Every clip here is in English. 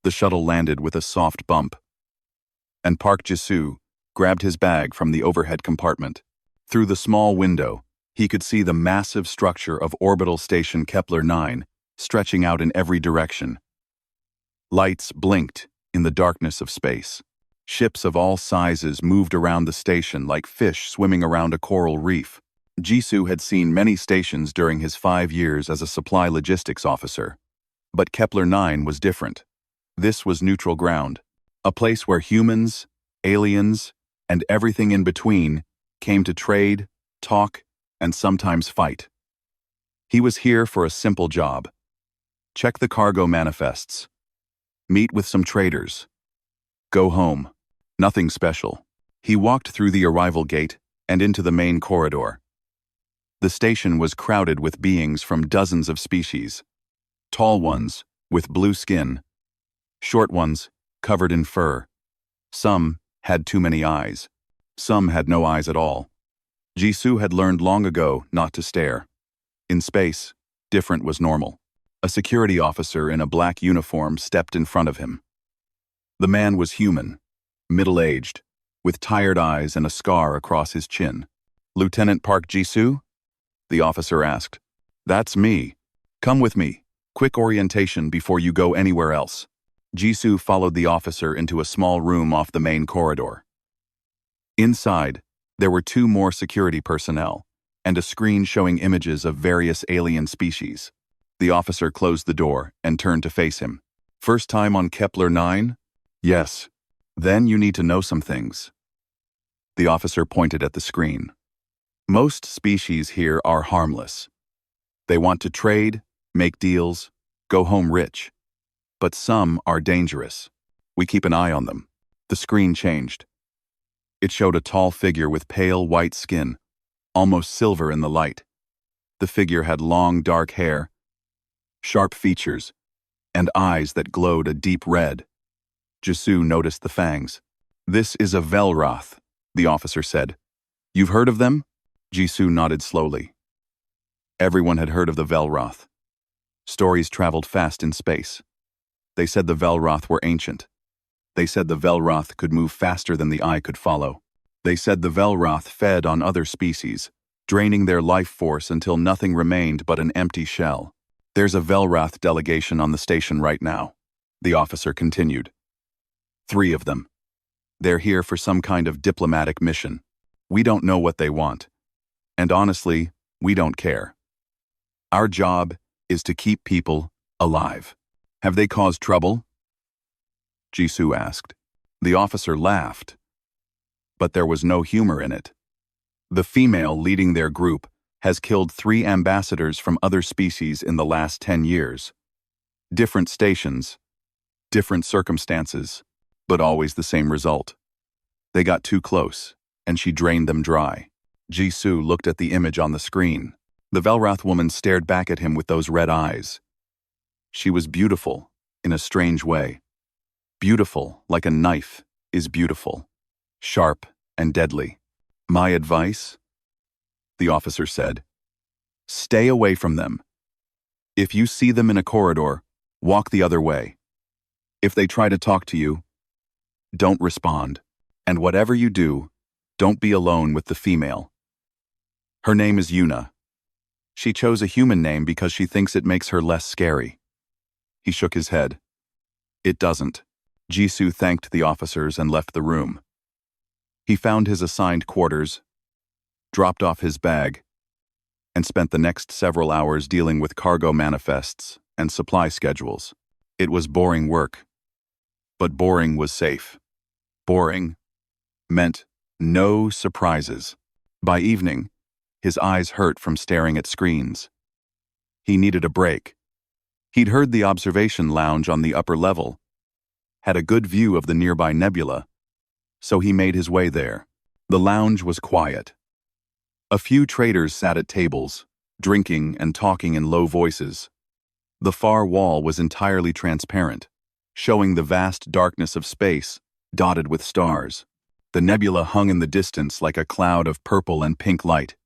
The shuttle landed with a soft bump, and Park Jisoo grabbed his bag from the overhead compartment. Through the small window, he could see the massive structure of orbital station Kepler-9 stretching out in every direction. Lights blinked in the darkness of space. Ships of all sizes moved around the station like fish swimming around a coral reef. Jisoo had seen many stations during his 5 years as a supply logistics officer. But Kepler-9 was different. This was neutral ground, a place where humans, aliens, and everything in between came to trade, talk, and sometimes fight. He was here for a simple job. Check the cargo manifests. Meet with some traders. Go home. Nothing special. He walked through the arrival gate and into the main corridor. The station was crowded with beings from dozens of species. Tall ones, with blue skin. Short ones, covered in fur. Some had too many eyes. Some had no eyes at all. Jisoo had learned long ago not to stare. In space, different was normal. A security officer in a black uniform stepped in front of him. The man was human, middle-aged, with tired eyes and a scar across his chin. "Lieutenant Park Jisoo?" the officer asked. "That's me. Come with me. Quick orientation before you go anywhere else." Jisoo followed the officer into a small room off the main corridor. Inside, there were 2 more security personnel, and a screen showing images of various alien species. The officer closed the door and turned to face him. "First time on Kepler-9? Yes. Then you need to know some things." The officer pointed at the screen. "Most species here are harmless. They want to trade, make deals, go home rich. But some are dangerous. We keep an eye on them." The screen changed. It showed a tall figure with pale white skin, almost silver in the light. The figure had long dark hair, sharp features, and eyes that glowed a deep red. Jisoo noticed the fangs. "This is a Velroth," the officer said. "You've heard of them?" Jisoo nodded slowly. Everyone had heard of the Velroth. Stories traveled fast in space. They said the Velroth were ancient. They said the Velroth could move faster than the eye could follow. They said the Velroth fed on other species, draining their life force until nothing remained but an empty shell. "There's a Velroth delegation on the station right now," the officer continued. 3 of them. They're here for some kind of diplomatic mission. We don't know what they want. And honestly, we don't care. Our job is to keep people alive. Have they caused trouble?" Jisoo asked. The officer laughed, but there was no humor in it. "The female leading their group has killed 3 ambassadors from other species in the last 10 years. Different stations, different circumstances, but always the same result. They got too close, and she drained them dry." Jisoo looked at the image on the screen. The Velroth woman stared back at him with those red eyes. She was beautiful, in a strange way. Beautiful, like a knife, is beautiful. Sharp and deadly. "My advice?" the officer said. "Stay away from them. If you see them in a corridor, walk the other way. If they try to talk to you, don't respond. And whatever you do, don't be alone with the female. Her name is Yuna. She chose a human name because she thinks it makes her less scary." He shook his head. "It doesn't." Jisoo thanked the officers and left the room. He found his assigned quarters, dropped off his bag, and spent the next several hours dealing with cargo manifests and supply schedules. It was boring work, but boring was safe. Boring meant no surprises. By evening, his eyes hurt from staring at screens. He needed a break. He'd heard the observation lounge on the upper level, had a good view of the nearby nebula, so he made his way there. The lounge was quiet. A few traders sat at tables, drinking and talking in low voices. The far wall was entirely transparent, showing the vast darkness of space, dotted with stars. The nebula hung in the distance like a cloud of purple and pink light.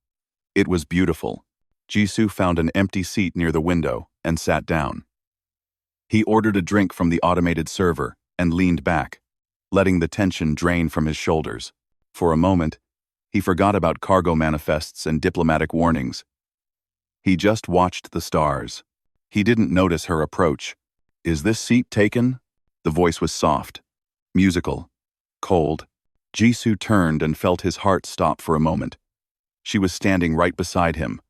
It was beautiful. Jisoo found an empty seat near the window and sat down. He ordered a drink from the automated server and leaned back, letting the tension drain from his shoulders. For a moment, he forgot about cargo manifests and diplomatic warnings. He just watched the stars. He didn't notice her approach. "Is this seat taken?" The voice was soft, musical, cold. Jisoo turned and felt his heart stop for a moment. She was standing right beside him.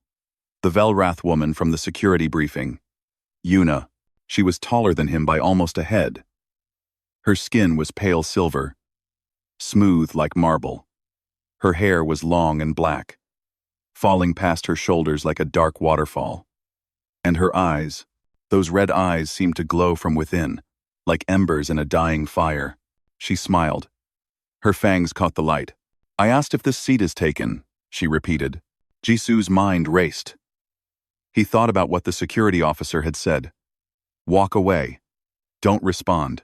The Velrath woman from the security briefing. Yuna. She was taller than him by almost a head. Her skin was pale silver, smooth like marble. Her hair was long and black, falling past her shoulders like a dark waterfall. And her eyes, those red eyes seemed to glow from within, like embers in a dying fire. She smiled. Her fangs caught the light. "I asked if this seat is taken," she repeated. Jisoo's mind raced. He thought about what the security officer had said. Walk away. Don't respond.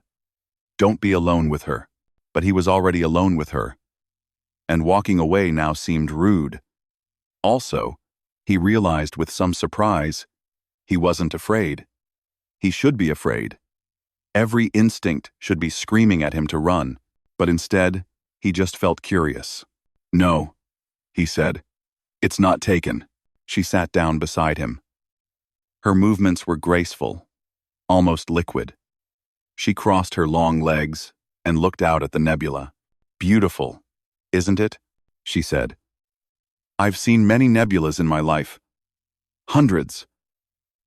Don't be alone with her. But he was already alone with her. And walking away now seemed rude. Also, he realized with some surprise, he wasn't afraid. He should be afraid. Every instinct should be screaming at him to run, but instead, he just felt curious. "No," he said. "It's not taken." She sat down beside him. Her movements were graceful, almost liquid. She crossed her long legs and looked out at the nebula. "Beautiful, isn't it?" she said. "I've seen many nebulas in my life. Hundreds.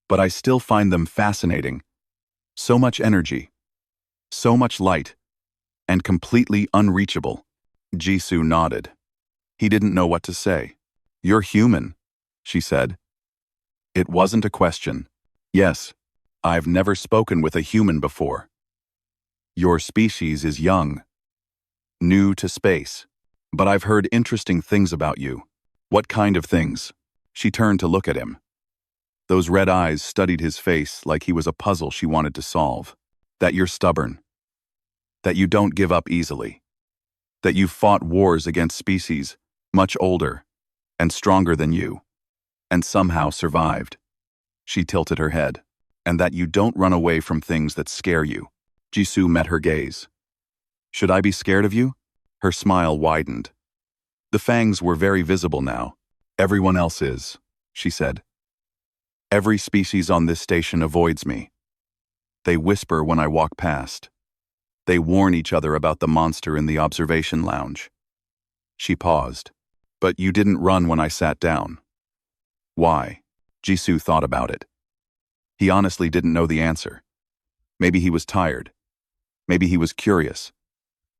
But I still find them fascinating. So much energy. So much light. And completely unreachable." Jisoo nodded. He didn't know what to say. "You're human," she said. It wasn't a question. "Yes, I've never spoken with a human before. Your species is young, new to space. But I've heard interesting things about you." "What kind of things?" She turned to look at him. Those red eyes studied his face like he was a puzzle she wanted to solve. "That you're stubborn. That you don't give up easily. That you've fought wars against species much older and stronger than you, and somehow survived." She tilted her head. "And that you don't run away from things that scare you." Jisoo met her gaze. "Should I be scared of you?" Her smile widened. The fangs were very visible now. "Everyone else is," she said. "Every species on this station avoids me. They whisper when I walk past. They warn each other about the monster in the observation lounge." She paused. "But you didn't run when I sat down." "Why?" Jisoo thought about it. He honestly didn't know the answer. Maybe he was tired. Maybe he was curious.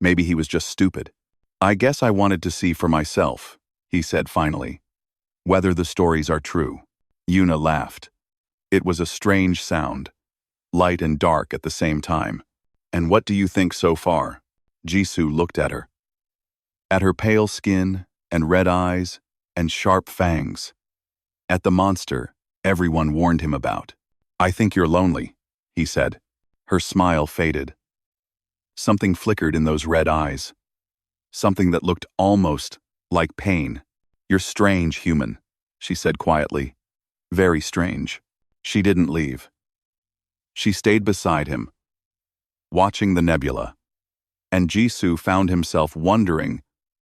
Maybe he was just stupid. "I guess I wanted to see for myself," he said finally, "whether the stories are true." Yuna laughed. It was a strange sound, light and dark at the same time. "And what do you think so far?" Jisoo looked at her. At her pale skin and red eyes and sharp fangs. At the monster everyone warned him about. "I think you're lonely," he said. Her smile faded. Something flickered in those red eyes. Something that looked almost like pain. "You're strange, human," she said quietly. "Very strange." She didn't leave. She stayed beside him, watching the nebula. And Jisoo found himself wondering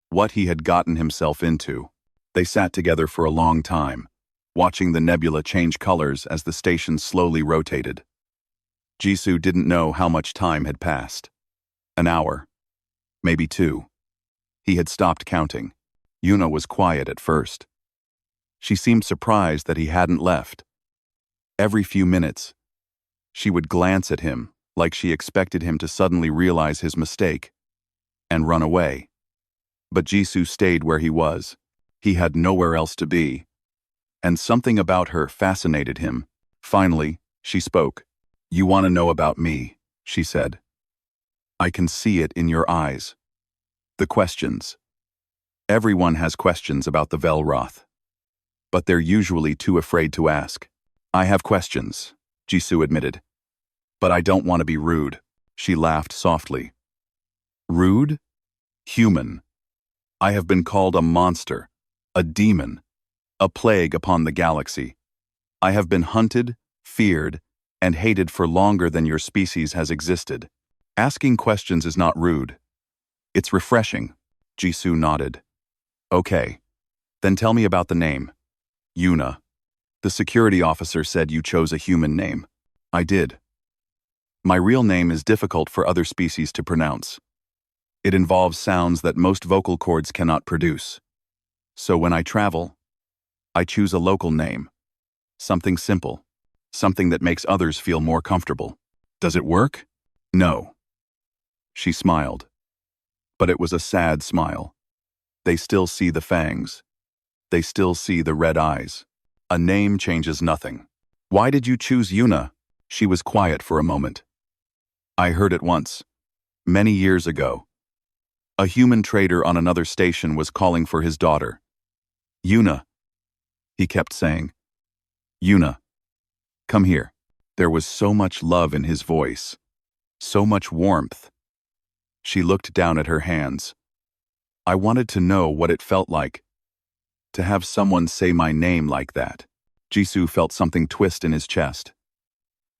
what he had gotten himself into. They sat together for a long time, watching the nebula change colors as the station slowly rotated. Jisoo didn't know how much time had passed. An hour. Maybe 2. He had stopped counting. Yuna was quiet at first. She seemed surprised that he hadn't left. Every few minutes, she would glance at him like she expected him to suddenly realize his mistake and run away. But Jisoo stayed where he was. He had nowhere else to be. And something about her fascinated him. Finally, she spoke. "You want to know about me," she said. "I can see it in your eyes. The questions. Everyone has questions about the Velroth. But they're usually too afraid to ask." "I have questions," Jisoo admitted. "But I don't want to be rude." She laughed softly. "Rude? Human. I have been called a monster, a demon, a plague upon the galaxy. I have been hunted, feared, and hated for longer than your species has existed. Asking questions is not rude. It's refreshing. Jisoo nodded. Okay. Then tell me about the name. Yuna. The security officer said you chose a human name. I did. My real name is difficult for other species to pronounce. It involves sounds that most vocal cords cannot produce. So when I travel, I choose a local name. Something simple. Something that makes others feel more comfortable. Does it work? No. She smiled. But it was a sad smile. They still see the fangs. They still see the red eyes. A name changes nothing. Why did you choose Yuna? She was quiet for a moment. I heard it once. Many years ago. A human trader on another station was calling for his daughter. Yuna. He kept saying. Yuna. Come here. There was so much love in his voice. So much warmth. She looked down at her hands. I wanted to know what it felt like. To have someone say my name like that. Jisoo felt something twist in his chest.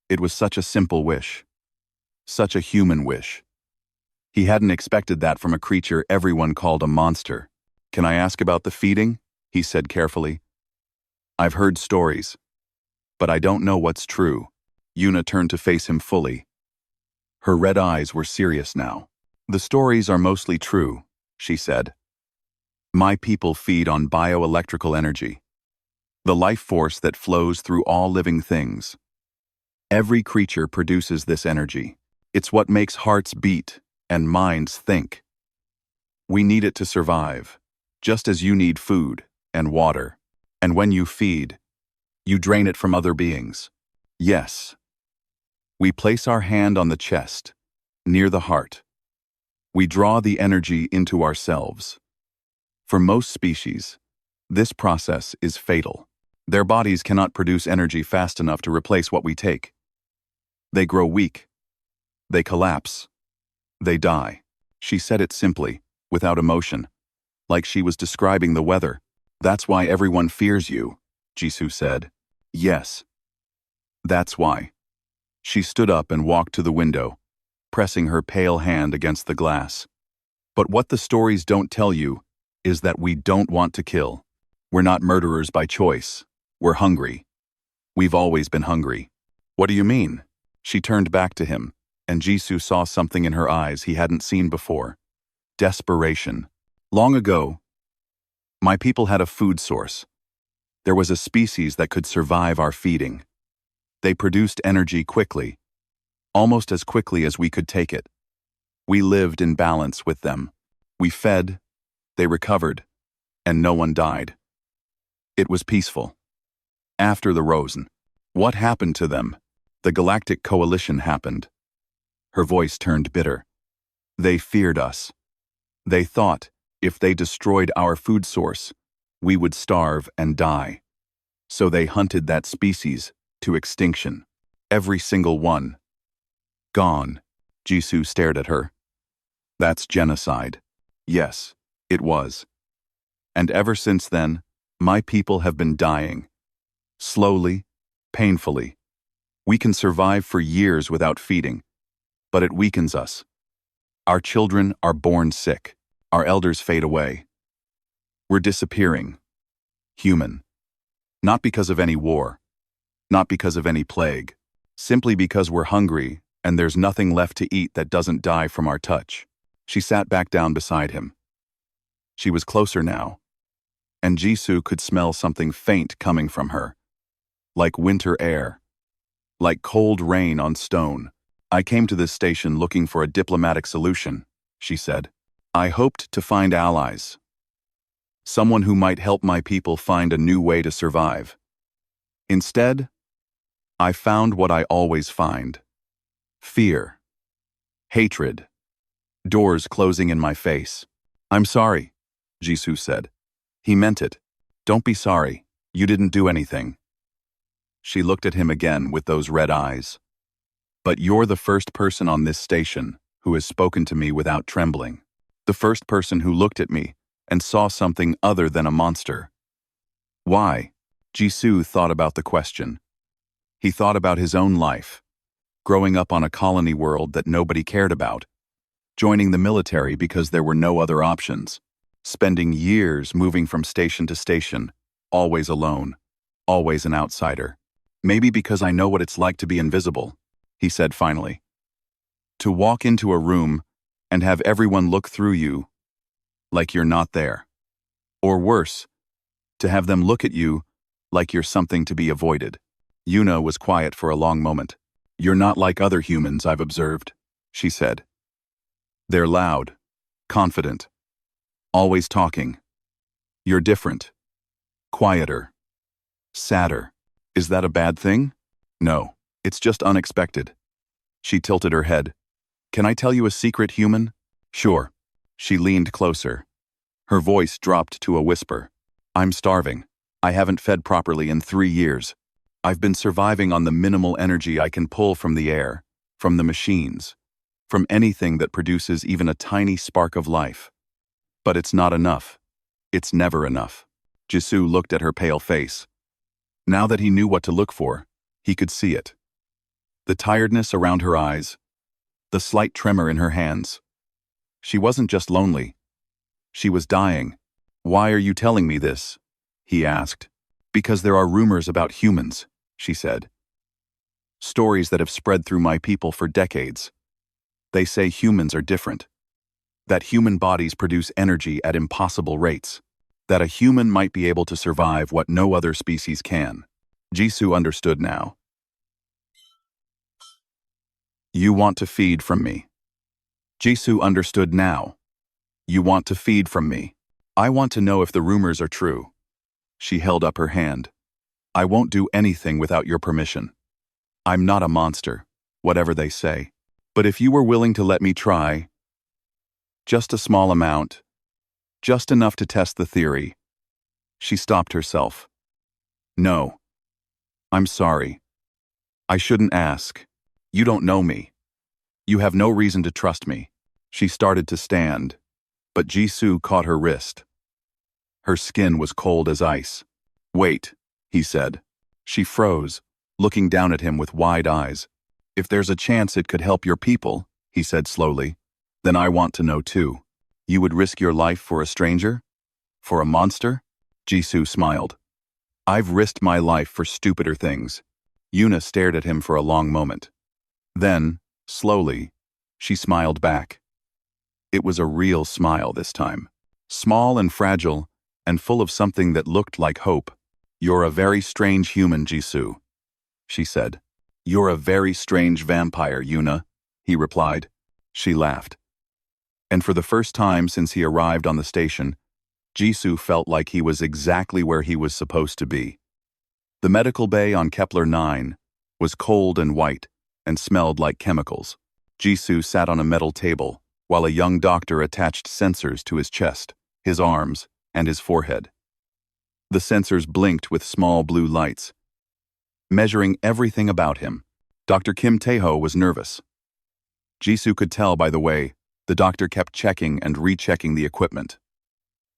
It was such a simple wish. Such a human wish. He hadn't expected that from a creature everyone called a monster. Can I ask about the feeding? He said carefully. I've heard stories. But I don't know what's true. Yuna turned to face him fully. Her red eyes were serious now. The stories are mostly true, she said. My people feed on bioelectrical energy. The life force that flows through all living things. Every creature produces this energy. It's what makes hearts beat and minds think. We need it to survive, just as you need food and water. And when you feed, you drain it from other beings. Yes. We place our hand on the chest, near the heart. We draw the energy into ourselves. For most species, this process is fatal. Their bodies cannot produce energy fast enough to replace what we take. They grow weak. They collapse. They die. She said it simply, without emotion, like she was describing the weather. That's why everyone fears you, Jisoo said. Yes. That's why. She stood up and walked to the window, pressing her pale hand against the glass. But what the stories don't tell you is that we don't want to kill. We're not murderers by choice. We're hungry. We've always been hungry. What do you mean? She turned back to him, and Jisoo saw something in her eyes he hadn't seen before. Desperation. Long ago, my people had a food source. There was a species that could survive our feeding. They produced energy quickly, almost as quickly as we could take it. We lived in balance with them. We fed, they recovered, and no one died. It was peaceful. After the Rosen, what happened to them? The Galactic Coalition happened. Her voice turned bitter. They feared us. They thought, if they destroyed our food source, we would starve and die. So they hunted that species to extinction. Every single one. Gone. Jisoo stared at her. That's genocide. Yes, it was. And ever since then, my people have been dying. Slowly, painfully. We can survive for years without feeding, but it weakens us. Our children are born sick. Our elders fade away. We're disappearing. Human. Not because of any war. Not because of any plague. Simply because we're hungry and there's nothing left to eat that doesn't die from our touch. She sat back down beside him. She was closer now, and Jisoo could smell something faint coming from her. Like winter air. Like cold rain on stone. I came to this station looking for a diplomatic solution, she said. I hoped to find allies. Someone who might help my people find a new way to survive. Instead, I found what I always find. Fear. Hatred. Doors closing in my face. I'm sorry, Jisoo said. He meant it. Don't be sorry. You didn't do anything. She looked at him again with those red eyes. But you're the first person on this station who has spoken to me without trembling. The first person who looked at me and saw something other than a monster. Why? Jisoo thought about the question. He thought about his own life, growing up on a colony world that nobody cared about, joining the military because there were no other options, spending years moving from station to station, always alone, always an outsider. Maybe because I know what it's like to be invisible, he said finally. To walk into a room and have everyone look through you like you're not there. Or worse, to have them look at you like you're something to be avoided. Yuna was quiet for a long moment. You're not like other humans I've observed, she said. They're loud, confident, always talking. You're different, quieter, sadder. Is that a bad thing? No, it's just unexpected. She tilted her head. Can I tell you a secret, human? Sure. She leaned closer. Her voice dropped to a whisper. I'm starving. I haven't fed properly in 3 years. I've been surviving on the minimal energy I can pull from the air, from the machines, from anything that produces even a tiny spark of life. But it's not enough. It's never enough. Jisoo looked at her pale face. Now that he knew what to look for, he could see it. The tiredness around her eyes, the slight tremor in her hands. She wasn't just lonely. She was dying. Why are you telling me this? He asked. Because there are rumors about humans, she said. Stories that have spread through my people for decades. They say humans are different. That human bodies produce energy at impossible rates. That a human might be able to survive what no other species can. Jisoo understood now. You want to feed from me. Jisoo understood now. You want to feed from me. I want to know if the rumors are true. She held up her hand. I won't do anything without your permission. I'm not a monster, whatever they say. But if you were willing to let me try, just a small amount, just enough to test the theory. She stopped herself. No. I'm sorry. I shouldn't ask. You don't know me. You have no reason to trust me. She started to stand, but Jisoo caught her wrist. Her skin was cold as ice. Wait, he said. She froze, looking down at him with wide eyes. If there's a chance it could help your people, he said slowly, then I want to know too. You would risk your life for a stranger? For a monster? Jisoo smiled. I've risked my life for stupider things. Yuna stared at him for a long moment. Then, slowly, she smiled back. It was a real smile this time. Small and fragile, and full of something that looked like hope. You're a very strange human, Jisoo, she said. You're a very strange vampire, Yuna, he replied. She laughed. And for the first time since he arrived on the station, Jisoo felt like he was exactly where he was supposed to be. The medical bay on Kepler 9 was cold and white and smelled like chemicals. Jisoo sat on a metal table while a young doctor attached sensors to his chest, his arms, and his forehead. The sensors blinked with small blue lights, measuring everything about him. Dr. Kim Tae-ho was nervous. Jisoo could tell by the way the doctor kept checking and rechecking the equipment.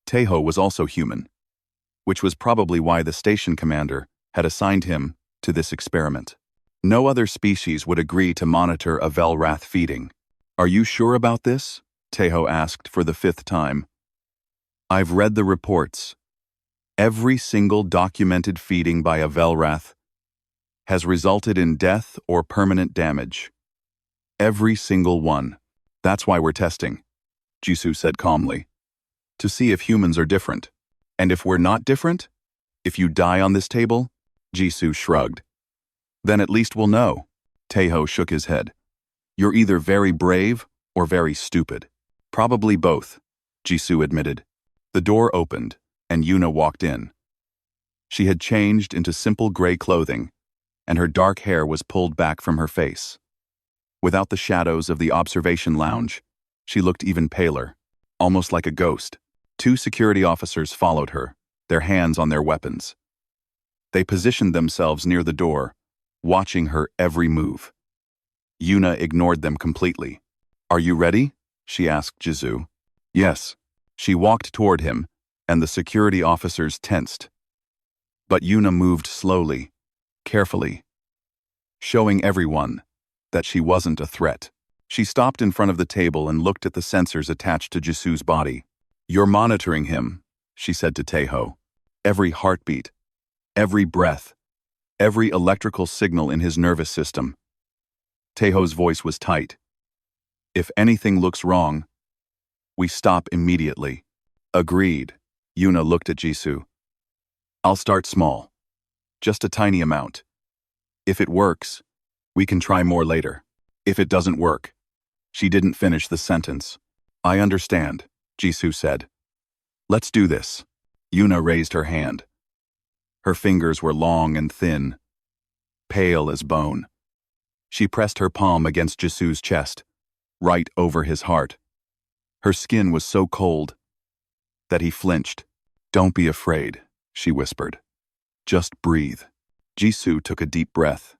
Tae-ho was also human, which was probably why the station commander had assigned him to this experiment. No other species would agree to monitor a Velrath feeding. Are you sure about this? Tae-ho asked for the 5th time. I've read the reports. Every single documented feeding by a Velrath has resulted in death or permanent damage. Every single one. That's why we're testing, Jisoo said calmly. To see if humans are different. And if we're not different? If you die on this table? Jisoo shrugged. Then at least we'll know. Tae-ho shook his head. You're either very brave or very stupid. Probably both, Jisoo admitted. The door opened, and Yuna walked in. She had changed into simple gray clothing, and her dark hair was pulled back from her face. Without the shadows of the observation lounge, she looked even paler, almost like a ghost. 2 security officers followed her, their hands on their weapons. They positioned themselves near the door, watching her every move. Yuna ignored them completely. Are you ready? She asked Jisoo. Yes. She walked toward him, and the security officers tensed. But Yuna moved slowly, carefully, showing everyone that she wasn't a threat. She stopped in front of the table and looked at the sensors attached to Jisu's body. "You're monitoring him," she said to Taeho. "Every heartbeat, every breath, every electrical signal in his nervous system." Taeho's voice was tight. "If anything looks wrong, we stop immediately." "Agreed." Yuna looked at Jisoo. "I'll start small. Just a tiny amount. If it works, we can try more later. If it doesn't work." She didn't finish the sentence. "I understand," Jisoo said. "Let's do this." Yuna raised her hand. Her fingers were long and thin, pale as bone. She pressed her palm against Jisu's chest, right over his heart. Her skin was so cold that he flinched. "Don't be afraid," she whispered. "Just breathe." Jisoo took a deep breath.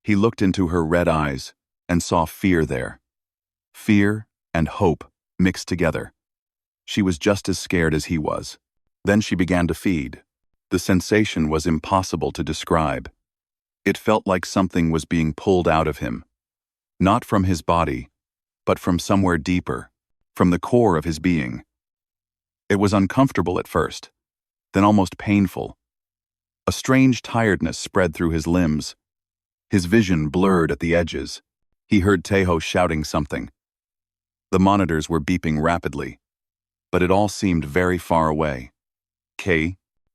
He looked into her red eyes and saw fear there. Fear and hope mixed together. She was just as scared as he was. Then she began to feed. The sensation was impossible to describe. It felt like something was being pulled out of him. Not from his body, but from somewhere deeper, from the core of his being. It was uncomfortable at first, then almost painful. A strange tiredness spread through his limbs. His vision blurred at the edges. He heard Taeho shouting something. The monitors were beeping rapidly, but it all seemed very far away.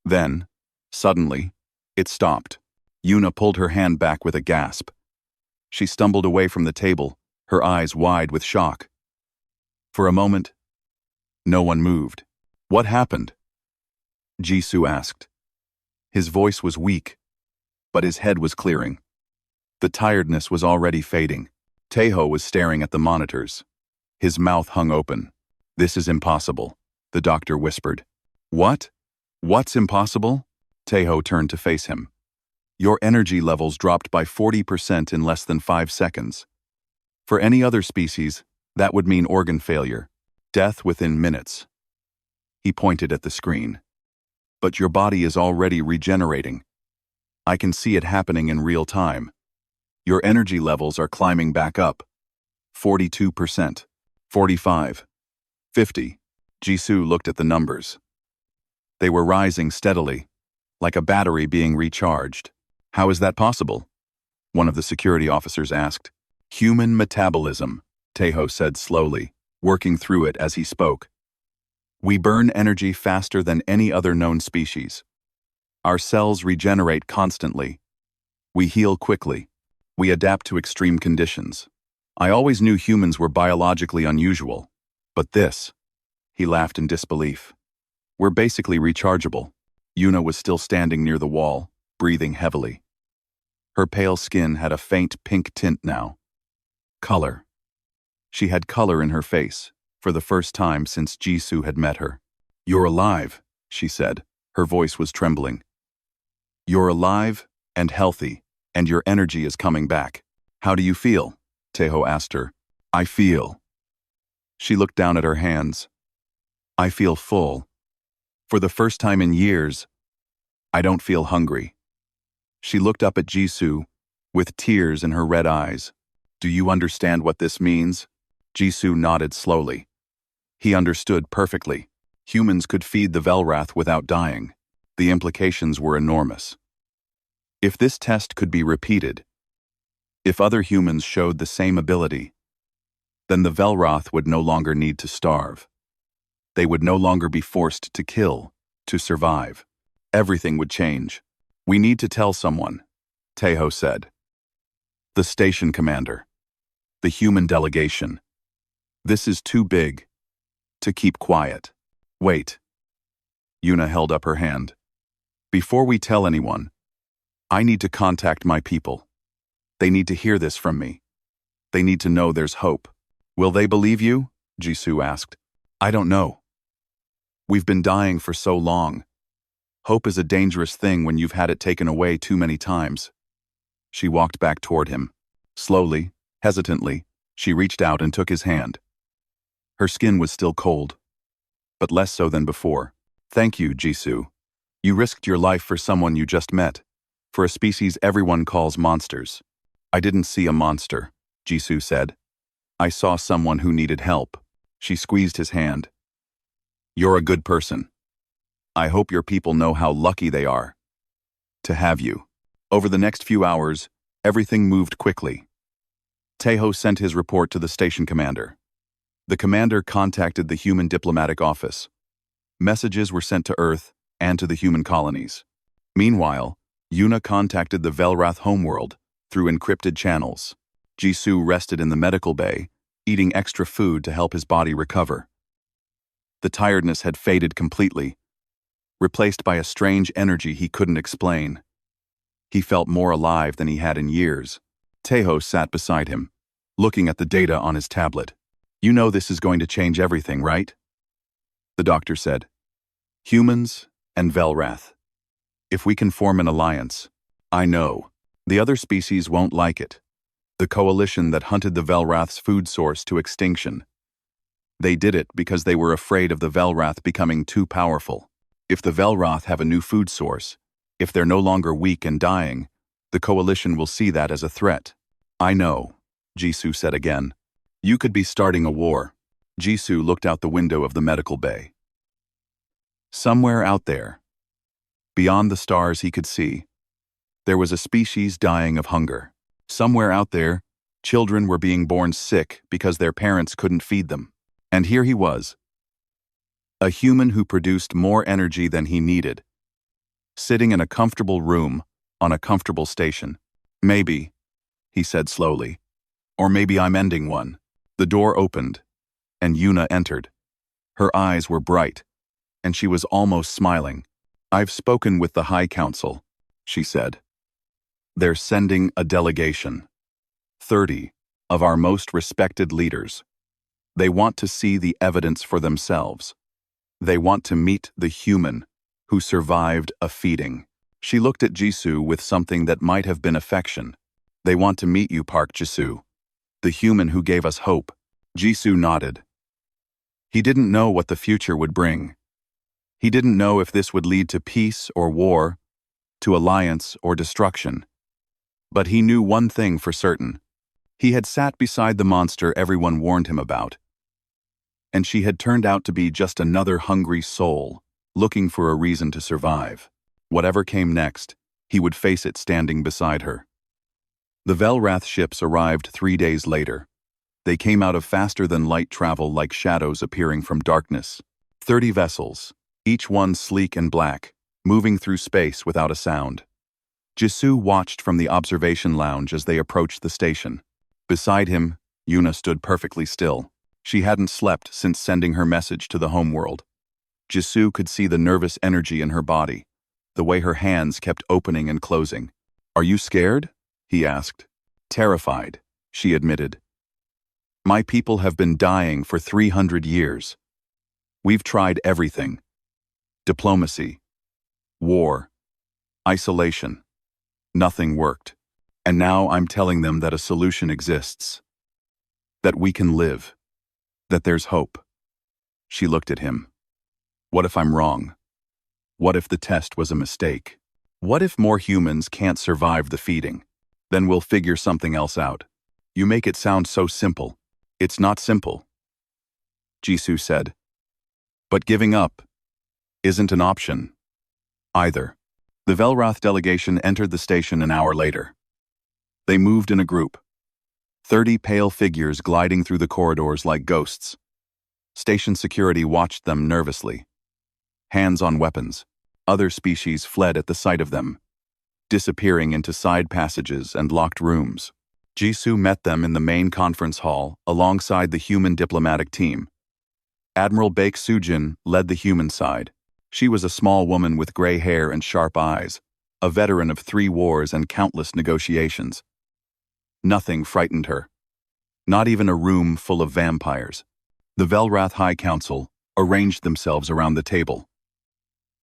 Then, suddenly, it stopped. Yuna pulled her hand back with a gasp. She stumbled away from the table, her eyes wide with shock. For a moment, no one moved. "What happened?" Jisoo asked. His voice was weak, but his head was clearing. The tiredness was already fading. Taeho was staring at the monitors. His mouth hung open. "This is impossible," the doctor whispered. "What? What's impossible?" Taeho turned to face him. "Your energy levels dropped by 40% in less than 5 seconds. For any other species, that would mean organ failure, death within minutes." He pointed at the screen. "But your body is already regenerating. I can see it happening in real time. Your energy levels are climbing back up. 42%, 45, 50. Jisoo looked at the numbers. They were rising steadily, like a battery being recharged. "How is that possible?" one of the security officers asked. "Human metabolism," Taeho said slowly, working through it as he spoke. "We burn energy faster than any other known species. Our cells regenerate constantly. We heal quickly. We adapt to extreme conditions. I always knew humans were biologically unusual, but this..." He laughed in disbelief. "We're basically rechargeable." Yuna was still standing near the wall, breathing heavily. Her pale skin had a faint pink tint now. Color. She had color in her face, for the first time since Jisoo had met her. "You're alive," she said. Her voice was trembling. "You're alive and healthy, and your energy is coming back. How do you feel?" Taeho asked her. "I feel..." She looked down at her hands. "I feel full. For the first time in years, I don't feel hungry." She looked up at Jisoo, with tears in her red eyes. "Do you understand what this means?" Jisoo nodded slowly. He understood perfectly. Humans could feed the Velrath without dying. The implications were enormous. If this test could be repeated, if other humans showed the same ability, then the Velrath would no longer need to starve. They would no longer be forced to kill, to survive. Everything would change. "We need to tell someone," Taeho said. "The station commander. The human delegation. This is too big to keep quiet." "Wait." Yuna held up her hand. "Before we tell anyone, I need to contact my people. They need to hear this from me. They need to know there's hope." "Will they believe you?" Jisoo asked. "I don't know. We've been dying for so long. Hope is a dangerous thing when you've had it taken away too many times." She walked back toward him. Slowly, hesitantly, she reached out and took his hand. Her skin was still cold, but less so than before. "Thank you, Jisoo. You risked your life for someone you just met. for a species everyone calls monsters. I didn't see a monster, Jisoo said. I saw someone who needed help. She squeezed his hand. You're a good person. I hope your people know how lucky they are to have you. Over the next few hours, everything moved quickly. Taeho sent his report to the station commander. The commander contacted the human diplomatic office. Messages were sent to Earth and to the human colonies. Meanwhile, Yuna contacted the Velrath homeworld through encrypted channels. Jisoo rested in the medical bay, eating extra food to help his body recover. The tiredness had faded completely, replaced by a strange energy he couldn't explain. He felt more alive than he had in years. Taeho sat beside him, looking at the data on his tablet. You know this is going to change everything, right? The doctor said. Humans and Velrath. If we can form an alliance, I know. The other species won't like it. The coalition that hunted the Velrath's food source to extinction. They did it because they were afraid of the Velrath becoming too powerful. If the Velrath have a new food source, if they're no longer weak and dying, the coalition will see that as a threat. I know, Jisoo said again. You could be starting a war. Jisoo looked out the window of the medical bay. Somewhere out there, beyond the stars he could see, there was a species dying of hunger. Somewhere out there, children were being born sick because their parents couldn't feed them. And here he was, a human who produced more energy than he needed, sitting in a comfortable room on a comfortable station. Maybe, he said slowly, or maybe I'm ending one. The door opened, and Yuna entered. Her eyes were bright, and she was almost smiling. I've spoken with the High Council, she said. They're sending a delegation. 30 of our most respected leaders. They want to see the evidence for themselves. They want to meet the human who survived a feeding. She looked at Jisoo with something that might have been affection. They want to meet you, Park Jisoo. The human who gave us hope. Jisoo nodded. He didn't know what the future would bring. He didn't know if this would lead to peace or war, to alliance or destruction. But he knew one thing for certain. He had sat beside the monster everyone warned him about. And she had turned out to be just another hungry soul, looking for a reason to survive. Whatever came next, he would face it standing beside her. The Velrath ships arrived 3 days later. They came out of faster-than-light travel like shadows appearing from darkness. 30 vessels, each one sleek and black, moving through space without a sound. Jisoo watched from the observation lounge as they approached the station. Beside him, Yuna stood perfectly still. She hadn't slept since sending her message to the homeworld. Jisoo could see the nervous energy in her body, the way her hands kept opening and closing. Are you scared? He asked. Terrified, she admitted. My people have been dying for 300 years. We've tried everything. Diplomacy, war, isolation. Nothing worked. And now I'm telling them that a solution exists. That we can live. That there's hope. She looked at him. What if I'm wrong? What if the test was a mistake? What if more humans can't survive the feeding? Then we'll figure something else out. You make it sound so simple. It's not simple, Jisoo said. But giving up isn't an option either. The Velrath delegation entered the station an hour later. They moved in a group. 30 pale figures gliding through the corridors like ghosts. Station security watched them nervously. Hands on weapons. Other species fled at the sight of them, disappearing into side passages and locked rooms. Jisoo met them in the main conference hall alongside the human diplomatic team. Admiral Baek Sujin led the human side. She was a small woman with gray hair and sharp eyes, a veteran of 3 wars and countless negotiations. Nothing frightened her. Not even a room full of vampires. The Velrath High Council arranged themselves around the table.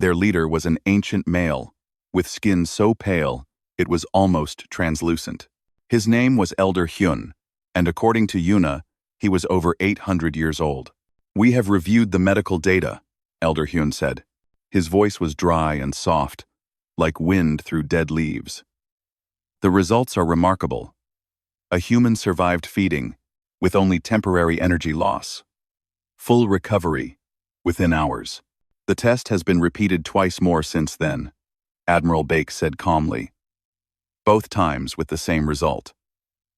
Their leader was an ancient male, with skin so pale it was almost translucent. His name was Elder Hyun, and according to Yuna, he was over 800 years old. We have reviewed the medical data, Elder Hyun said. His voice was dry and soft, like wind through dead leaves. The results are remarkable. A human survived feeding, with only temporary energy loss. Full recovery, within hours. The test has been repeated twice more since then, Admiral Bake said calmly. Both times with the same result.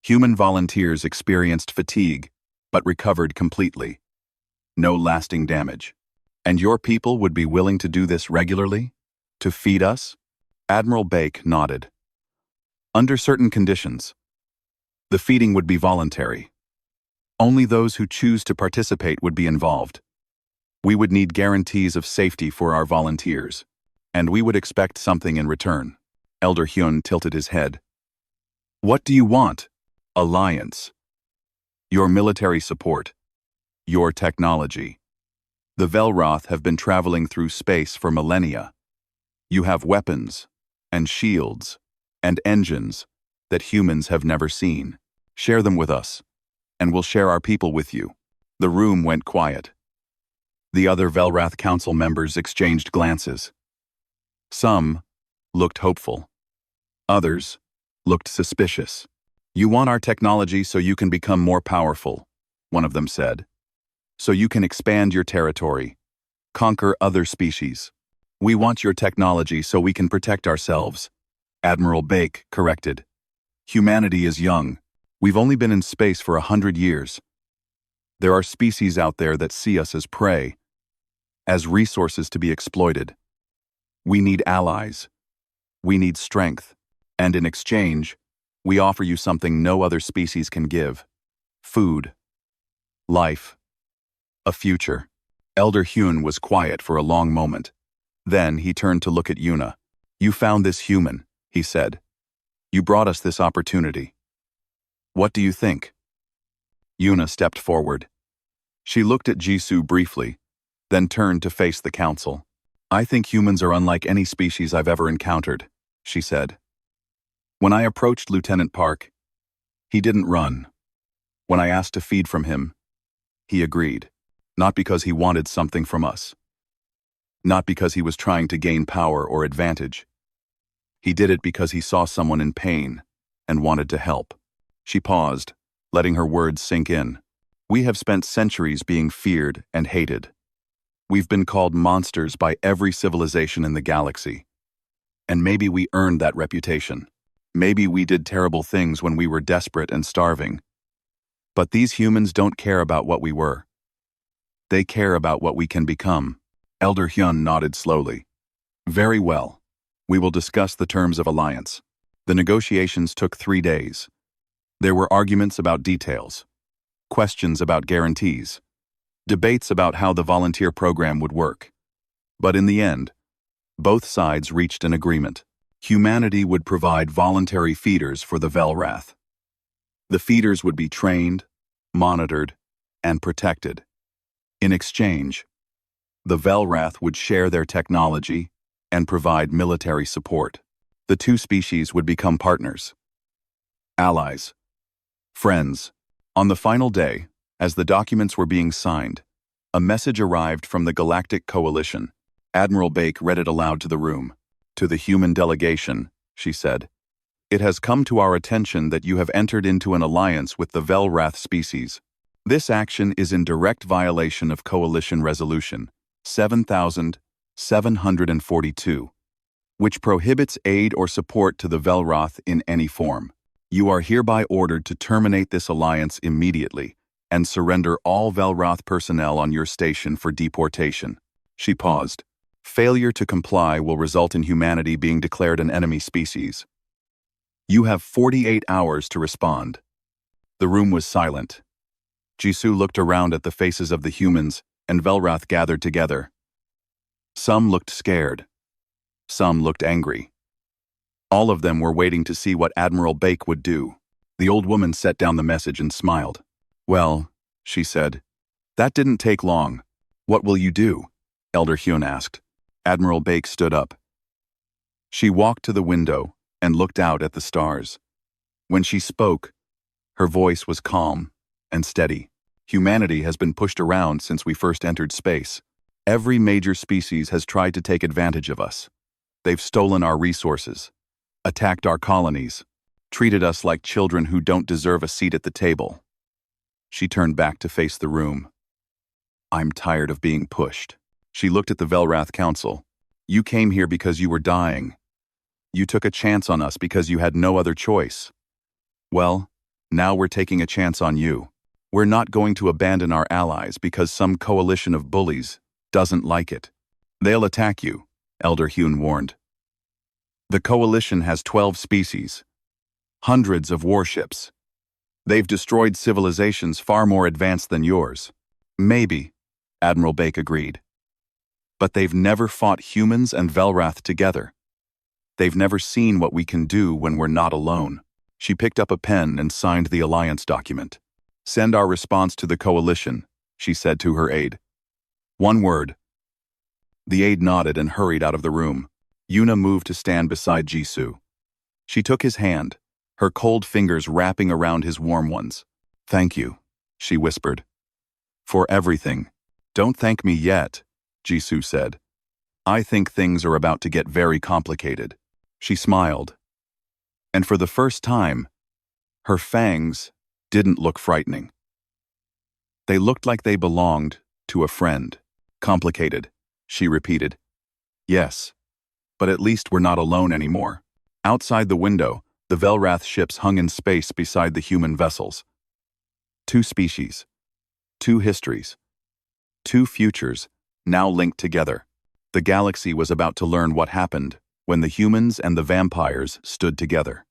Human volunteers experienced fatigue, but recovered completely. No lasting damage. And your people would be willing to do this regularly? To feed us? Admiral Bake nodded. Under certain conditions. The feeding would be voluntary. Only those who choose to participate would be involved. We would need guarantees of safety for our volunteers, and we would expect something in return. Elder Hyun tilted his head. What do you want? Alliance. Your military support. Your technology. The Velroth have been traveling through space for millennia. You have weapons, and shields, and engines that humans have never seen. Share them with us, and we'll share our people with you. The room went quiet. The other Velrath Council members exchanged glances. Some looked hopeful. Others looked suspicious. You want our technology so you can become more powerful, one of them said. So you can expand your territory, conquer other species. We want your technology so we can protect ourselves, Admiral Bake corrected. Humanity is young. We've only been in space for 100 years. There are species out there that see us as prey, as resources to be exploited. We need allies. We need strength. And in exchange, we offer you something no other species can give. Food. Life. A future. Elder Hyun was quiet for a long moment. Then he turned to look at Yuna. You found this human, he said. You brought us this opportunity. What do you think? Yuna stepped forward. She looked at Jisoo briefly, then turned to face the council. I think humans are unlike any species I've ever encountered, she said. When I approached Lieutenant Park, he didn't run. When I asked to feed from him, he agreed, not because he wanted something from us. Not because he was trying to gain power or advantage. He did it because he saw someone in pain and wanted to help. She paused, letting her words sink in. We have spent centuries being feared and hated. We've been called monsters by every civilization in the galaxy. And maybe we earned that reputation. Maybe we did terrible things when we were desperate and starving. But these humans don't care about what we were. They care about what we can become. Elder Hyun nodded slowly. Very well. We will discuss the terms of alliance. The negotiations took 3 days. There were arguments about details, questions about guarantees, debates about how the volunteer program would work. But in the end, both sides reached an agreement. Humanity would provide voluntary feeders for the Velrath. The feeders would be trained, monitored, and protected. In exchange, the Velrath would share their technology and provide military support. The two species would become partners, allies, friends. On the final day, as the documents were being signed, a message arrived from the Galactic Coalition. Admiral Bake read it aloud to the room. To the human delegation, she said, it has come to our attention that you have entered into an alliance with the Velrath species. This action is in direct violation of Coalition Resolution 7742, which prohibits aid or support to the Velroth in any form. You are hereby ordered to terminate this alliance immediately and surrender all Velroth personnel on your station for deportation. She paused. Failure to comply will result in humanity being declared an enemy species. You have 48 hours to respond. The room was silent. Jisoo looked around at the faces of the humans, and Velroth gathered together. Some looked scared. Some looked angry. All of them were waiting to see what Admiral Bake would do. The old woman set down the message and smiled. Well, she said, that didn't take long. What will you do? Elder Hyun asked. Admiral Bake stood up. She walked to the window and looked out at the stars. When she spoke, her voice was calm and steady. Humanity has been pushed around since we first entered space. Every major species has tried to take advantage of us. They've stolen our resources, attacked our colonies, treated us like children who don't deserve a seat at the table. She turned back to face the room. I'm tired of being pushed. She looked at the Velrath Council. You came here because you were dying. You took a chance on us because you had no other choice. Well, now we're taking a chance on you. We're not going to abandon our allies because some coalition of bullies doesn't like it. They'll attack you, Elder Hune warned. The coalition has 12 species, hundreds of warships. They've destroyed civilizations far more advanced than yours. Maybe, Admiral Bake agreed. But they've never fought humans and Velrath together. They've never seen what we can do when we're not alone. She picked up a pen and signed the alliance document. Send our response to the coalition, she said to her aide. One word. The aide nodded and hurried out of the room. Yuna moved to stand beside Jisoo. She took his hand, her cold fingers wrapping around his warm ones. Thank you, she whispered. For everything. Don't thank me yet, Jisoo said. I think things are about to get very complicated. She smiled. And for the first time, her fangs didn't look frightening. They looked like they belonged to a friend. Complicated, she repeated. Yes, but at least we're not alone anymore. Outside the window, the Velrath ships hung in space beside the human vessels. 2 species, 2 histories, 2 futures, now linked together. The galaxy was about to learn what happened when the humans and the vampires stood together.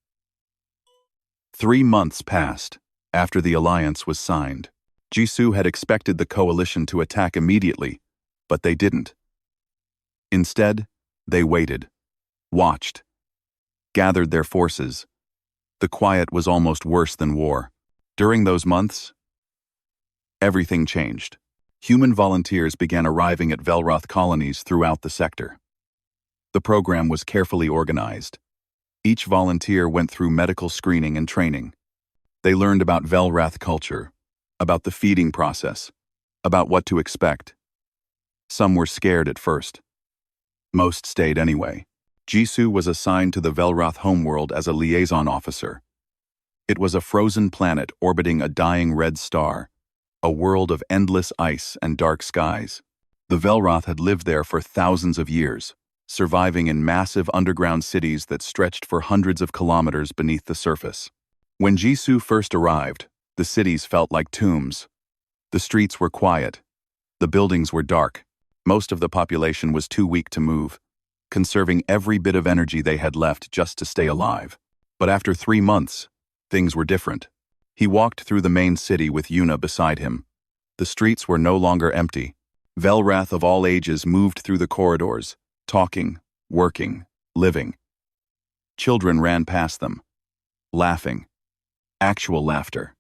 3 months passed after the alliance was signed. Jisoo had expected the coalition to attack immediately, but they didn't. Instead, they waited, watched, gathered their forces. The quiet was almost worse than war. During those months, everything changed. Human volunteers began arriving at Velrath colonies throughout the sector. The program was carefully organized. Each volunteer went through medical screening and training. They learned about Velrath culture, about the feeding process, about what to expect. Some were scared at first. Most stayed anyway. Jisoo was assigned to the Velrath homeworld as a liaison officer. It was a frozen planet orbiting a dying red star, a world of endless ice and dark skies. The Velrath had lived there for thousands of years, surviving in massive underground cities that stretched for hundreds of kilometers beneath the surface. When Jisoo first arrived, the cities felt like tombs. The streets were quiet. The buildings were dark. Most of the population was too weak to move, conserving every bit of energy they had left just to stay alive. But after 3 months, things were different. He walked through the main city with Yuna beside him. The streets were no longer empty. Velrath of all ages moved through the corridors, talking, working, living. Children ran past them, laughing. Actual laughter.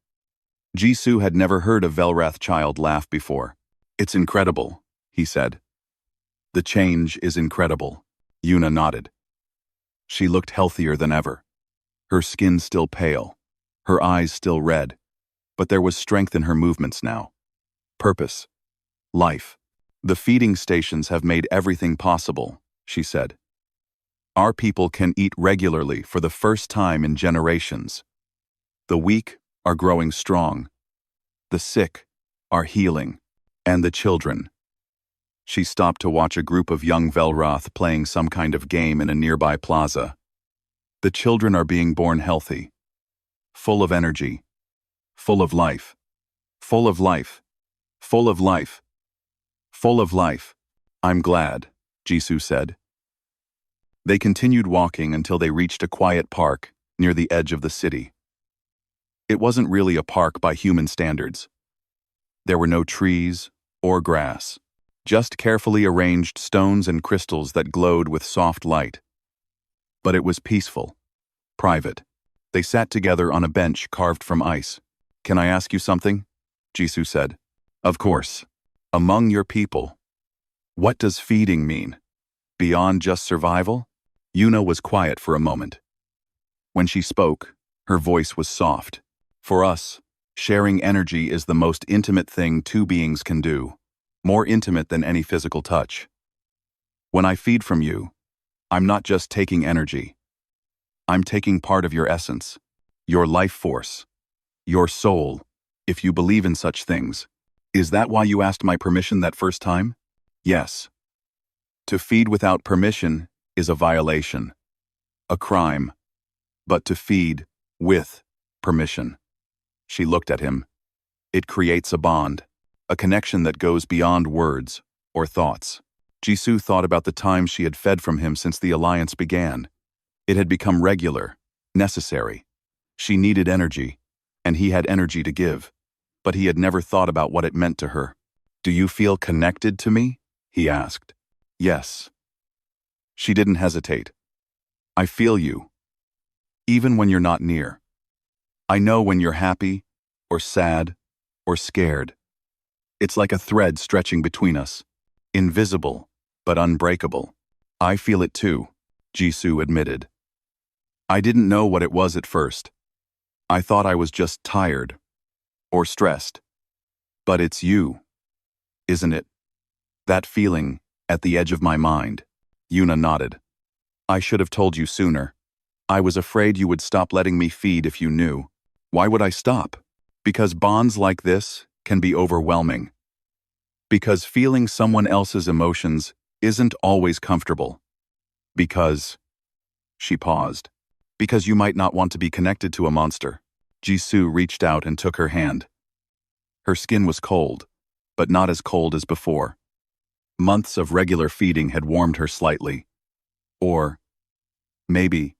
Jisoo had never heard a Velrath child laugh before. It's incredible, he said. The change is incredible. Yuna nodded. She looked healthier than ever. Her skin still pale, her eyes still red, but there was strength in her movements now. Purpose. Life. The feeding stations have made everything possible, she said. Our people can eat regularly for the first time in generations. The weak are growing strong. The sick are healing. And the children. She stopped to watch a group of young Velrath playing some kind of game in a nearby plaza. The children are being born healthy, full of energy, full of life, full of life, full of life, full of life. I'm glad, Jisoo said. They continued walking until they reached a quiet park near the edge of the city. It wasn't really a park by human standards. There were no trees or grass, just carefully arranged stones and crystals that glowed with soft light. But it was peaceful, private. They sat together on a bench carved from ice. Can I ask you something? Jisoo said. Of course. Among your people, what does feeding mean? Beyond just survival? Yuna was quiet for a moment. When she spoke, her voice was soft. For us, sharing energy is the most intimate thing 2 beings can do, more intimate than any physical touch. When I feed from you, I'm not just taking energy. I'm taking part of your essence, your life force, your soul, if you believe in such things. Is that why you asked my permission that first time? Yes. To feed without permission is a violation, a crime. But to feed with permission. She looked at him. It creates a bond, a connection that goes beyond words or thoughts. Jisoo thought about the time she had fed from him since the alliance began. It had become regular, necessary. She needed energy, and he had energy to give, but he had never thought about what it meant to her. Do you feel connected to me? He asked. Yes. She didn't hesitate. I feel you. Even when you're not near. I know when you're happy, or sad, or scared. It's like a thread stretching between us. Invisible, but unbreakable. I feel it too, Jisoo admitted. I didn't know what it was at first. I thought I was just tired, or stressed. But it's you, isn't it? That feeling, at the edge of my mind. Yuna nodded. I should have told you sooner. I was afraid you would stop letting me feed if you knew. Why would I stop? Because bonds like this can be overwhelming. Because feeling someone else's emotions isn't always comfortable. Because... She paused. Because you might not want to be connected to a monster. Jisoo reached out and took her hand. Her skin was cold, but not as cold as before. Months of regular feeding had warmed her slightly. Or, maybe,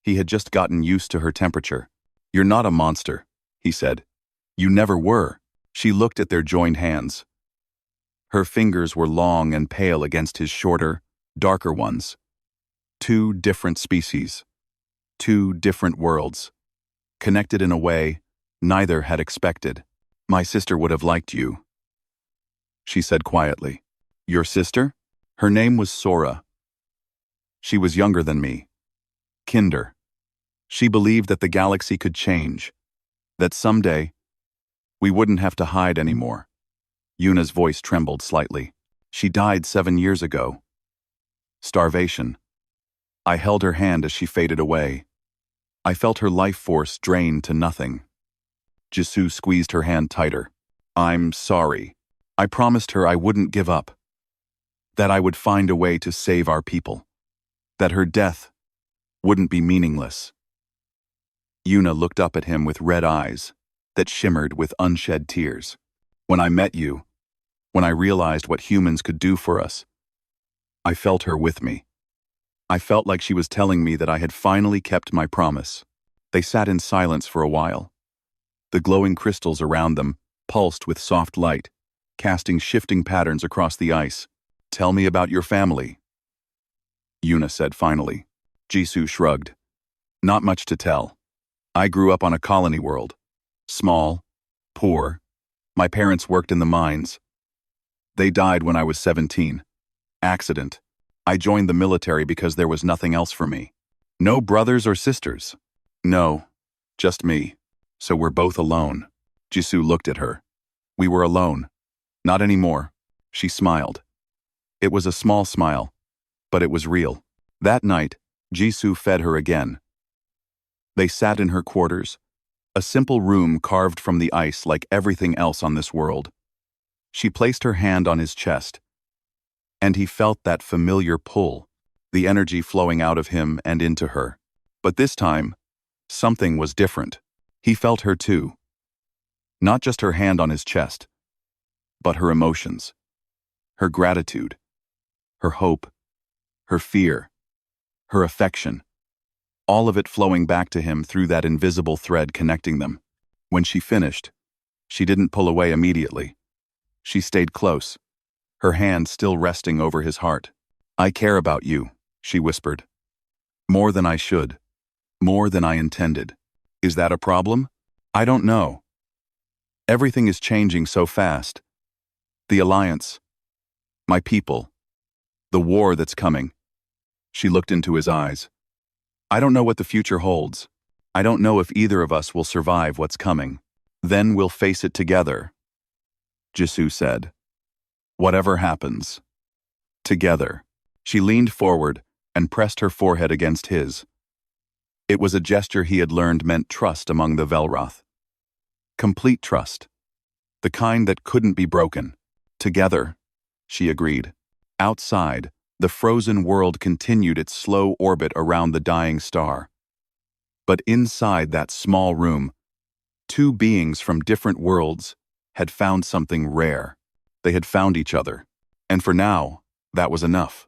he had just gotten used to her temperature. You're not a monster, he said. You never were. She looked at their joined hands. Her fingers were long and pale against his shorter, darker ones. Two different species. Two different worlds. Connected in a way neither had expected. My sister would have liked you, she said quietly. Your sister? Her name was Sora. She was younger than me. Kinder. She believed that the galaxy could change, that someday we wouldn't have to hide anymore. Yuna's voice trembled slightly. She died 7 years ago. Starvation. I held her hand as she faded away. I felt her life force drain to nothing. Jisoo squeezed her hand tighter. I'm sorry. I promised her I wouldn't give up. That I would find a way to save our people. That her death wouldn't be meaningless. Yuna looked up at him with red eyes that shimmered with unshed tears. When I met you, when I realized what humans could do for us, I felt her with me. I felt like she was telling me that I had finally kept my promise. They sat in silence for a while. The glowing crystals around them pulsed with soft light, casting shifting patterns across the ice. Tell me about your family, Yuna said finally. Jisoo shrugged. Not much to tell. I grew up on a colony world. Small, poor. My parents worked in the mines. They died when I was 17. Accident. I joined the military because there was nothing else for me. No brothers or sisters. No, just me. So we're both alone. Jisoo looked at her. We were alone. Not anymore. She smiled. It was a small smile, but it was real. That night, Jisoo fed her again. They sat in her quarters, a simple room carved from the ice like everything else on this world. She placed her hand on his chest, and he felt that familiar pull, the energy flowing out of him and into her. But this time, something was different. He felt her too. Not just her hand on his chest, but her emotions, her gratitude, her hope, her fear, her affection, all of it flowing back to him through that invisible thread connecting them. When she finished, she didn't pull away immediately. She stayed close, her hand still resting over his heart. I care about you, she whispered. More than I should. More than I intended. Is that a problem? I don't know. Everything is changing so fast. The alliance. My people. The war that's coming. She looked into his eyes. I don't know what the future holds. I don't know if either of us will survive what's coming. Then we'll face it together, Jisoo said. Whatever happens. Together. She leaned forward, and pressed her forehead against his. It was a gesture he had learned meant trust among the Velroth. Complete trust. The kind that couldn't be broken. Together, she agreed. Outside, the frozen world continued its slow orbit around the dying star. But inside that small room, two beings from different worlds had found something rare. They had found each other, and for now, that was enough.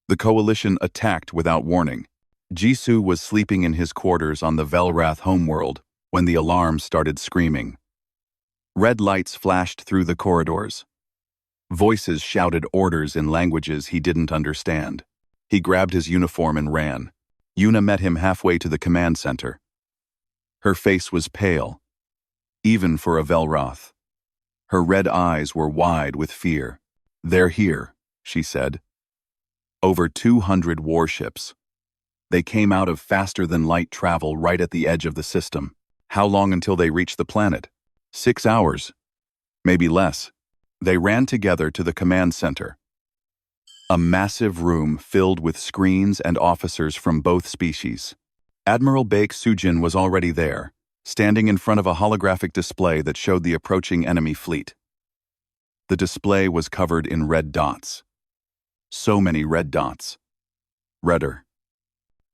The coalition attacked without warning. Jisoo was sleeping in his quarters on the Velrath homeworld when the alarm started screaming. Red lights flashed through the corridors. Voices shouted orders in languages he didn't understand. He grabbed his uniform and ran. Yuna met him halfway to the command center. Her face was pale, even for a Velroth. Her red eyes were wide with fear. "They're here," she said. Over 200 warships. They came out of faster-than-light travel right at the edge of the system. How long until they reached the planet? 6 hours. Maybe less. They ran together to the command center. A massive room filled with screens and officers from both species. Admiral Baek Sujin was already there, standing in front of a holographic display that showed the approaching enemy fleet. The display was covered in red dots. So many red dots. Redder.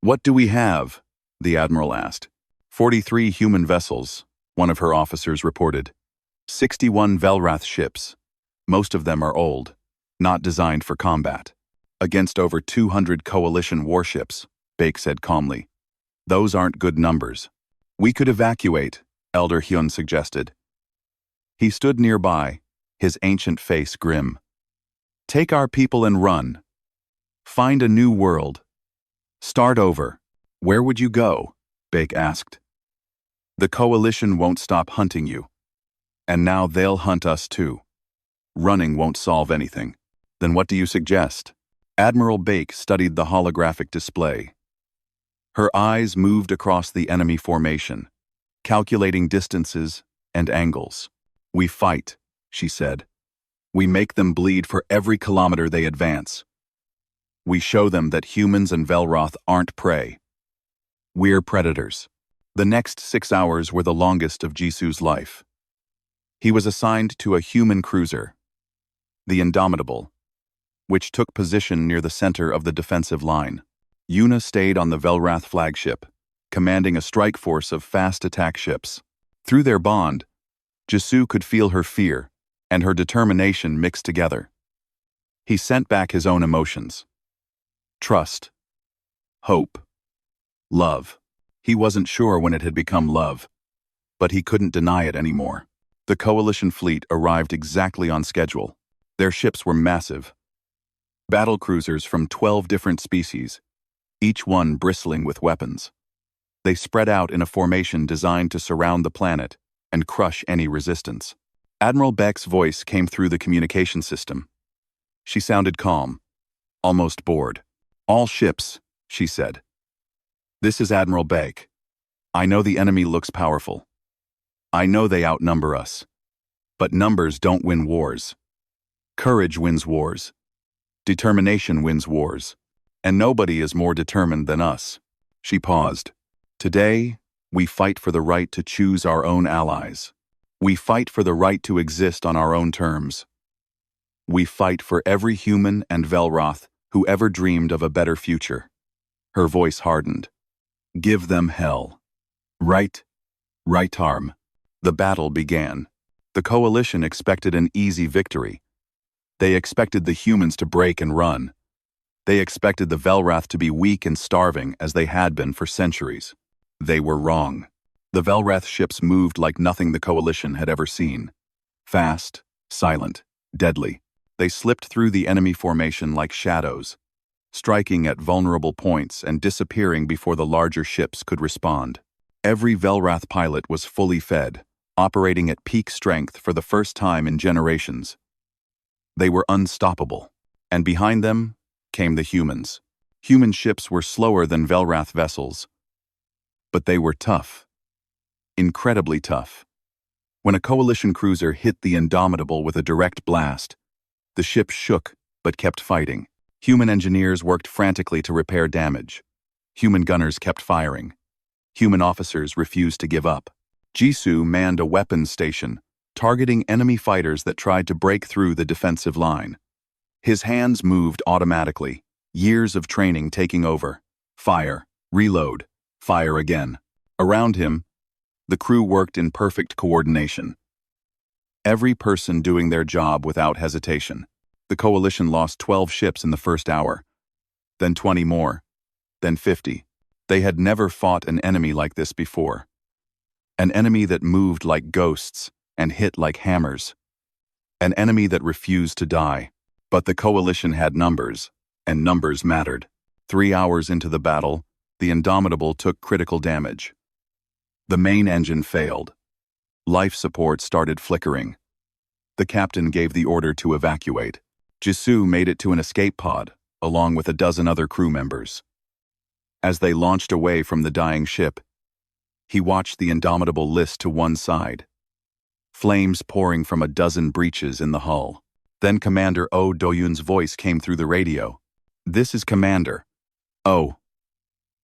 "What do we have?" the Admiral asked. 43 human vessels, one of her officers reported. 61 Velrath ships. Most of them are old, not designed for combat. Against over 200 coalition warships, Baek said calmly. "Those aren't good numbers." "We could evacuate," Elder Hyun suggested. He stood nearby, his ancient face grim. "Take our people and run. Find a new world. Start over." "Where would you go?" Baek asked. "The coalition won't stop hunting you. And now they'll hunt us too. Running won't solve anything." "Then what do you suggest?" Admiral Baek studied the holographic display. Her eyes moved across the enemy formation, calculating distances and angles. "We fight," she said. "We make them bleed for every kilometer they advance. We show them that humans and Velroth aren't prey. We're predators." The next 6 hours were the longest of Jisoo's life. He was assigned to a human cruiser, the Indomitable, which took position near the center of the defensive line. Yuna stayed on the Velrath flagship, commanding a strike force of fast attack ships. Through their bond, Jisoo could feel her fear and her determination mixed together. He sent back his own emotions. Trust. Hope. Love. He wasn't sure when it had become love, but he couldn't deny it anymore. The coalition fleet arrived exactly on schedule. Their ships were massive. Battle cruisers from 12 different species, each one bristling with weapons. They spread out in a formation designed to surround the planet and crush any resistance. Admiral Baek's voice came through the communication system. She sounded calm, almost bored. "All ships," she said. "This is Admiral Baek. I know the enemy looks powerful. I know they outnumber us. But numbers don't win wars. Courage wins wars. Determination wins wars. And nobody is more determined than us." She paused. "Today, we fight for the right to choose our own allies. We fight for the right to exist on our own terms. We fight for every human and Velroth who ever dreamed of a better future." Her voice hardened. "Give them hell. Right arm." The battle began. The coalition expected an easy victory. They expected the humans to break and run. They expected the Velrath to be weak and starving as they had been for centuries. They were wrong. The Velrath ships moved like nothing the coalition had ever seen. Fast, silent, deadly. They slipped through the enemy formation like shadows, striking at vulnerable points and disappearing before the larger ships could respond. Every Velrath pilot was fully fed, operating at peak strength for the first time in generations. They were unstoppable, and behind them came the humans. Human ships were slower than Velrath vessels, but they were tough. Incredibly tough. When a coalition cruiser hit the Indomitable with a direct blast, the ship shook but kept fighting. Human engineers worked frantically to repair damage. Human gunners kept firing. Human officers refused to give up. Jisoo manned a weapons station, targeting enemy fighters that tried to break through the defensive line. His hands moved automatically, years of training taking over. Fire, reload, fire again. Around him, the crew worked in perfect coordination. Every person doing their job without hesitation. The coalition lost 12 ships in the first hour, then 20 more, then 50. They had never fought an enemy like this before. An enemy that moved like ghosts and hit like hammers. An enemy that refused to die. But the coalition had numbers, and numbers mattered. 3 hours into the battle, the Indomitable took critical damage. The main engine failed. Life support started flickering. The captain gave the order to evacuate. Jisoo made it to an escape pod, along with a dozen other crew members. As they launched away from the dying ship, he watched the Indomitable list to one side. Flames pouring from a dozen breaches in the hull. Then Commander Oh Do-yoon's voice came through the radio. "This is Commander. Oh.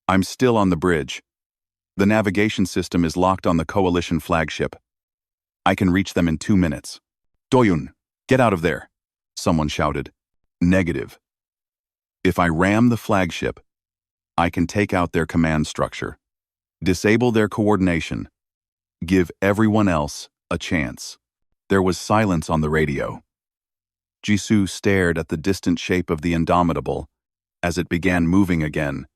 I'm still on the bridge. The navigation system is locked on the coalition flagship. I can reach them in 2 minutes. Do-yoon, get out of there," someone shouted. "Negative. If I ram the flagship, I can take out their command structure, disable their coordination, give everyone else a chance." There was silence on the radio. Jisoo stared at the distant shape of the Indomitable as it began moving again,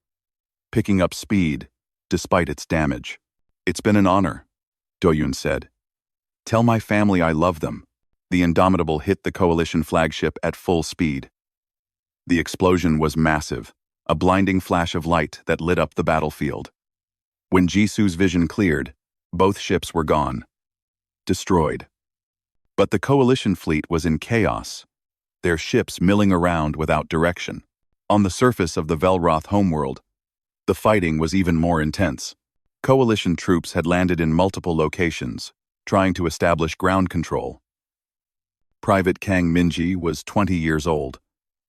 picking up speed despite its damage. "It's been an honor," Do-yoon said. "Tell my family I love them." The Indomitable hit the coalition flagship at full speed. The explosion was massive, a blinding flash of light that lit up the battlefield. When Jisoo's vision cleared, both ships were gone. Destroyed. But the coalition fleet was in chaos, their ships milling around without direction. On the surface of the Velroth homeworld, the fighting was even more intense. Coalition troops had landed in multiple locations, trying to establish ground control. Private Kang Minji was 20 years old,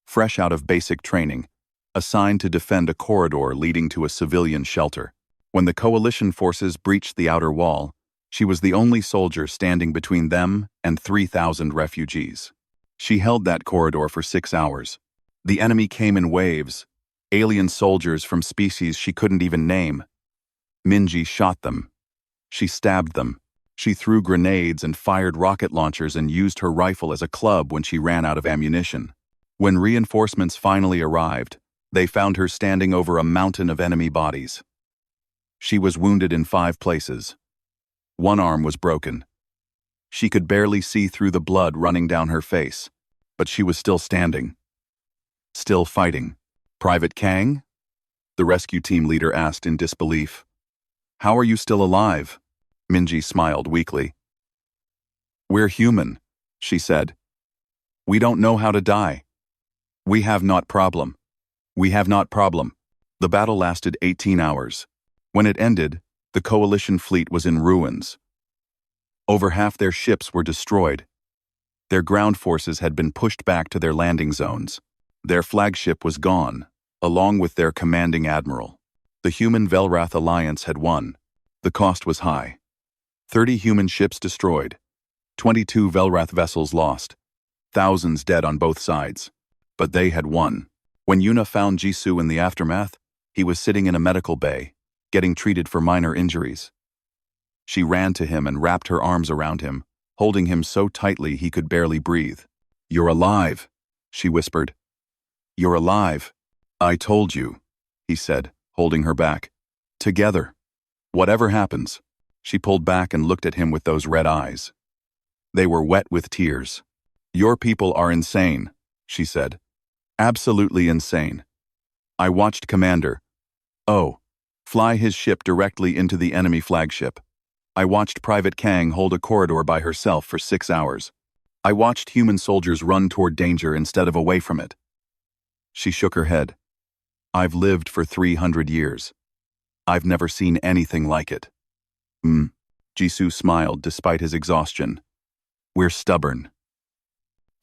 fresh out of basic training, assigned to defend a corridor leading to a civilian shelter. When the coalition forces breached the outer wall, she was the only soldier standing between them and 3,000 refugees. She held that corridor for 6 hours. The enemy came in waves, alien soldiers from species she couldn't even name. Minji shot them. She stabbed them. She threw grenades and fired rocket launchers and used her rifle as a club when she ran out of ammunition. When reinforcements finally arrived, they found her standing over a mountain of enemy bodies. She was wounded in 5 places. One arm was broken. She could barely see through the blood running down her face, but she was still standing. Still fighting. "Private Kang?" the rescue team leader asked in disbelief. "How are you still alive?" Minji smiled weakly. "We're human," she said. "We don't know how to die. We have not problem. We have not problem." The battle lasted 18 hours. When it ended, the coalition fleet was in ruins. Over half their ships were destroyed. Their ground forces had been pushed back to their landing zones. Their flagship was gone, along with their commanding admiral. The human Velroth alliance had won. The cost was high. 30 human ships destroyed. 22 Velroth vessels lost. Thousands dead on both sides. But they had won. When Yuna found Jisoo in the aftermath, he was sitting in a medical bay, getting treated for minor injuries. She ran to him and wrapped her arms around him, holding him so tightly he could barely breathe. "You're alive," she whispered. "You're alive. I told you," he said, holding her back. "Together. Whatever happens." She pulled back and looked at him with those red eyes. They were wet with tears. "Your people are insane," she said. "Absolutely insane. I watched Commander fly his ship directly into the enemy flagship. I watched Private Kang hold a corridor by herself for 6 hours. I watched human soldiers run toward danger instead of away from it." She shook her head. "I've lived for 300 years. I've never seen anything like it." Jisoo smiled despite his exhaustion. "We're stubborn."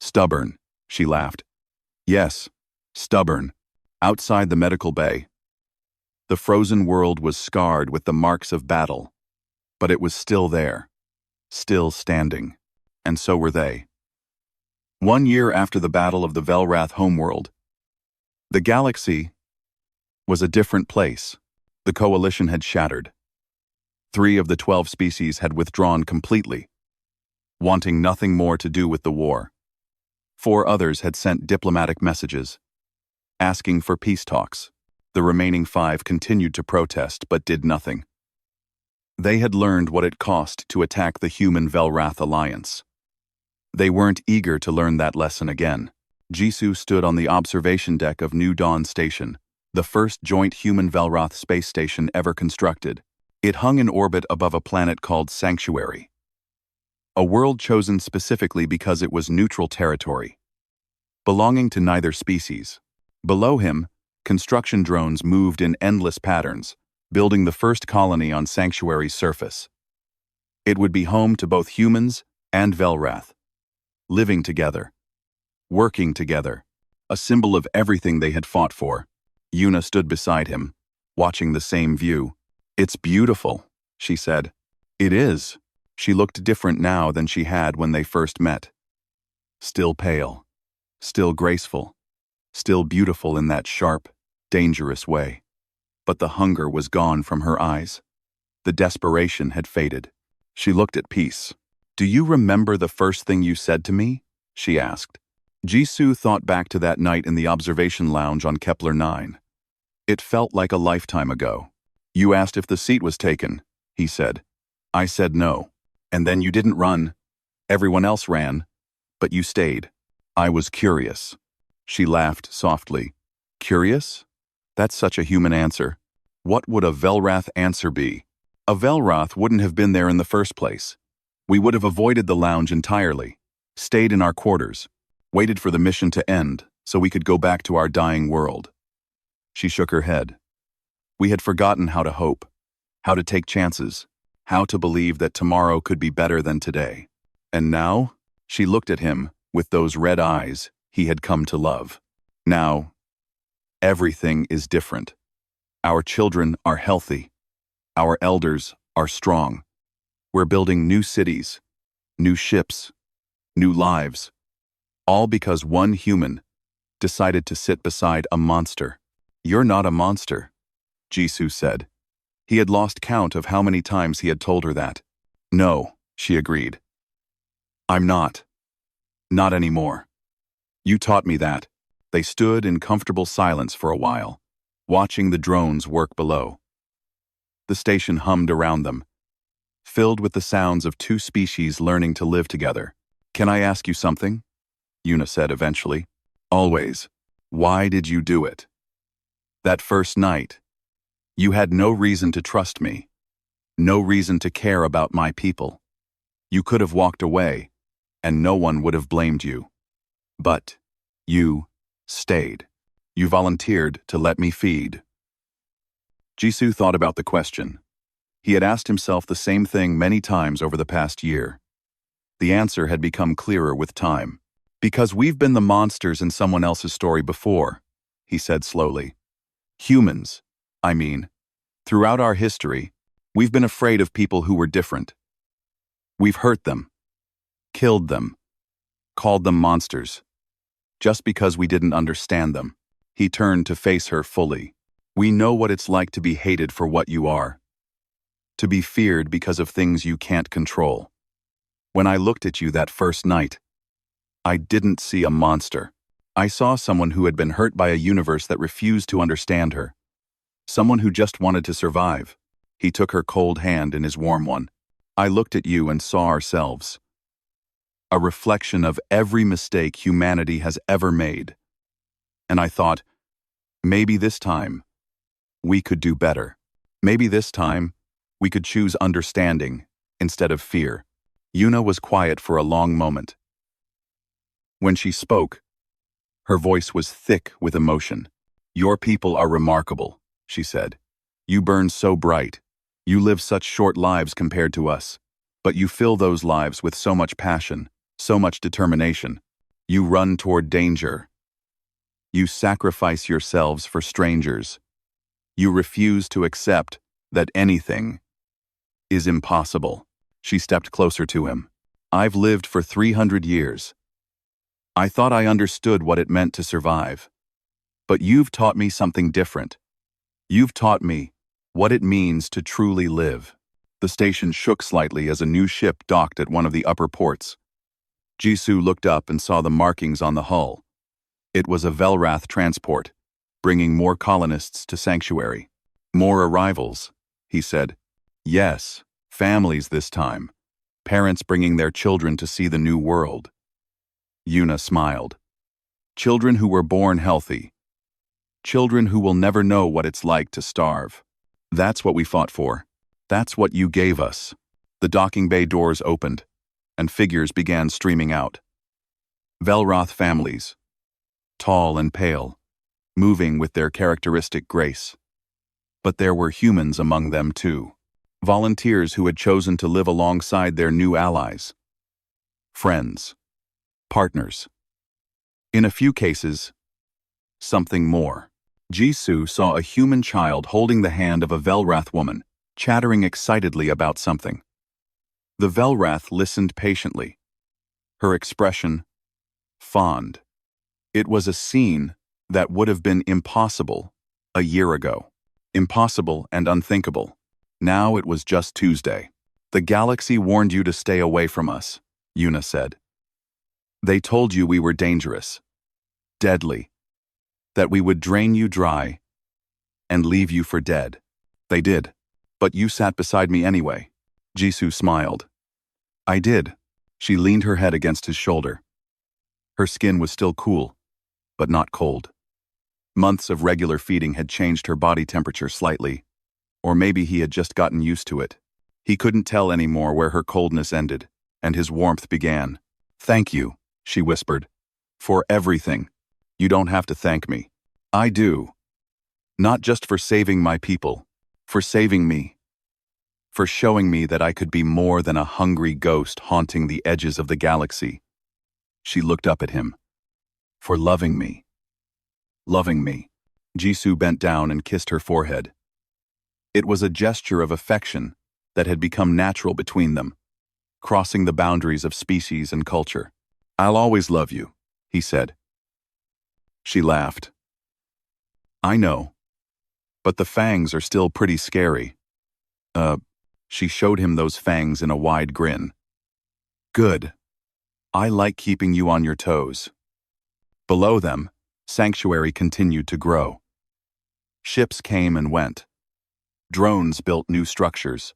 "Stubborn," she laughed. "Yes, Stubborn. Outside the medical bay, the frozen world was scarred with the marks of battle, but it was still there, still standing, and so were they. 1 year after the Battle of the Velrath homeworld, the galaxy was a different place. The coalition had shattered. 3 of the 12 species had withdrawn completely, wanting nothing more to do with the war. 4 others had sent diplomatic messages, asking for peace talks. The remaining 5 continued to protest but did nothing. They had learned what it cost to attack the human Velrath alliance. They weren't eager to learn that lesson again. Jisoo stood on the observation deck of New Dawn Station, the first joint human Velrath space station ever constructed. It hung in orbit above a planet called Sanctuary, a world chosen specifically because it was neutral territory, belonging to neither species. Below him, construction drones moved in endless patterns, building the first colony on Sanctuary's surface. It would be home to both humans and Velrath, living together, working together, a symbol of everything they had fought for. Yuna stood beside him, watching the same view. "It's beautiful," she said. "It is." She looked different now than she had when they first met. Still pale, still graceful, still beautiful in that sharp, dangerous way. But the hunger was gone from her eyes. The desperation had faded. She looked at Peace. "Do you remember the first thing you said to me?" she asked. Jisoo thought back to that night in the observation lounge on Kepler 9. It felt like a lifetime ago. "You asked if the seat was taken," he said. "I said no. And then you didn't run. Everyone else ran, but you stayed. I was curious." She laughed softly. "Curious? That's such a human answer. What would a Velrath answer be? A Velrath wouldn't have been there in the first place. We would have avoided the lounge entirely, stayed in our quarters, waited for the mission to end so we could go back to our dying world." She shook her head. "We had forgotten how to hope, how to take chances, how to believe that tomorrow could be better than today. And now?" She looked at him with those red eyes he had come to love. "Now, everything is different. Our children are healthy. Our elders are strong. We're building new cities, new ships, new lives, all because one human decided to sit beside a monster." "You're not a monster," Jisoo said. He had lost count of how many times he had told her that. "No," she agreed. "I'm not. Not anymore. You taught me that." They stood in comfortable silence for a while, watching the drones work below. The station hummed around them, filled with the sounds of 2 species learning to live together. "Can I ask you something?" Yuna said eventually. "Always. Why did you do it? That first night, you had no reason to trust me, no reason to care about my people. You could have walked away, and no one would have blamed you. But you stayed. You volunteered to let me feed." Jisoo thought about the question. He had asked himself the same thing many times over the past year. The answer had become clearer with time. "Because we've been the monsters in someone else's story before," he said slowly. "Humans, I mean. Throughout our history, we've been afraid of people who were different. We've hurt them, killed them, called them monsters, just because we didn't understand them." He turned to face her fully. "We know what it's like to be hated for what you are, to be feared because of things you can't control. When I looked at you that first night, I didn't see a monster. I saw someone who had been hurt by a universe that refused to understand her. Someone who just wanted to survive." He took her cold hand in his warm one. "I looked at you and saw ourselves. A reflection of every mistake humanity has ever made. And I thought, maybe this time, we could do better. Maybe this time, we could choose understanding instead of fear." Yuna was quiet for a long moment. When she spoke, her voice was thick with emotion. "Your people are remarkable," she said. "You burn so bright. You live such short lives compared to us. But you fill those lives with so much passion, so much determination. You run toward danger. You sacrifice yourselves for strangers. You refuse to accept that anything is impossible. She stepped closer to him. I've lived for 300 years. I thought I understood what it meant to survive. But you've taught me something different. You've taught me what it means to truly live. The station shook slightly as a new ship docked at one of the upper ports. Jisoo looked up and saw the markings on the hull. It was a Velrath transport, bringing more colonists to Sanctuary. More arrivals, he said. Yes, families this time. Parents bringing their children to see the new world. Yuna smiled. Children who were born healthy. Children who will never know what it's like to starve. That's what we fought for. That's what you gave us. The docking bay doors opened, and figures began streaming out. Velroth families, tall and pale, moving with their characteristic grace. But there were humans among them too. Volunteers who had chosen to live alongside their new allies. Friends. Partners. In a few cases, something more. Jisoo saw a human child holding the hand of a Velrath woman, chattering excitedly about something. The Velrath listened patiently. Her expression, fond. It was a scene that would have been impossible a year ago. Impossible and unthinkable. Now it was just Tuesday. The galaxy warned you to stay away from us, Yuna said. They told you we were dangerous, deadly, that we would drain you dry and leave you for dead. They did, but you sat beside me anyway. Jisoo smiled. I did. She leaned her head against his shoulder. Her skin was still cool, but not cold. Months of regular feeding had changed her body temperature slightly, or maybe he had just gotten used to it. He couldn't tell anymore where her coldness ended, and his warmth began. Thank you, she whispered, for everything. You don't have to thank me. I do. Not just for saving my people, for saving me. For showing me that I could be more than a hungry ghost haunting the edges of the galaxy. She looked up at him. For loving me. Loving me. Jisoo bent down and kissed her forehead. It was a gesture of affection that had become natural between them, crossing the boundaries of species and culture. I'll always love you, he said. She laughed. I know. But the fangs are still pretty scary. She showed him those fangs in a wide grin. Good. I like keeping you on your toes. Below them, Sanctuary continued to grow. Ships came and went. Drones built new structures.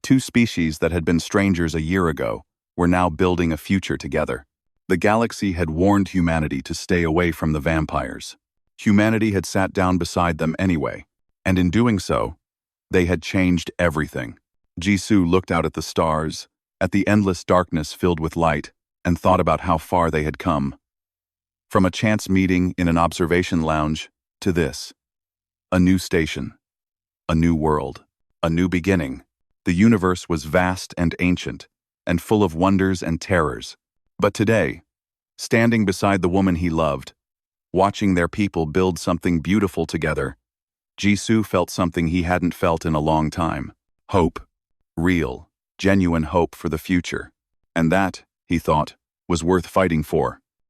Two species that had been strangers a year ago were now building a future together. The galaxy had warned humanity to stay away from the vampires. Humanity had sat down beside them anyway, and in doing so, they had changed everything. Jisoo looked out at the stars, at the endless darkness filled with light, and thought about how far they had come. From a chance meeting in an observation lounge to this. A new station. A new world. A new beginning. The universe was vast and ancient, and full of wonders and terrors. But today, standing beside the woman he loved, watching their people build something beautiful together, Jisoo felt something he hadn't felt in a long time. Hope. Real, genuine hope for the future. And that, he thought, was worth fighting for.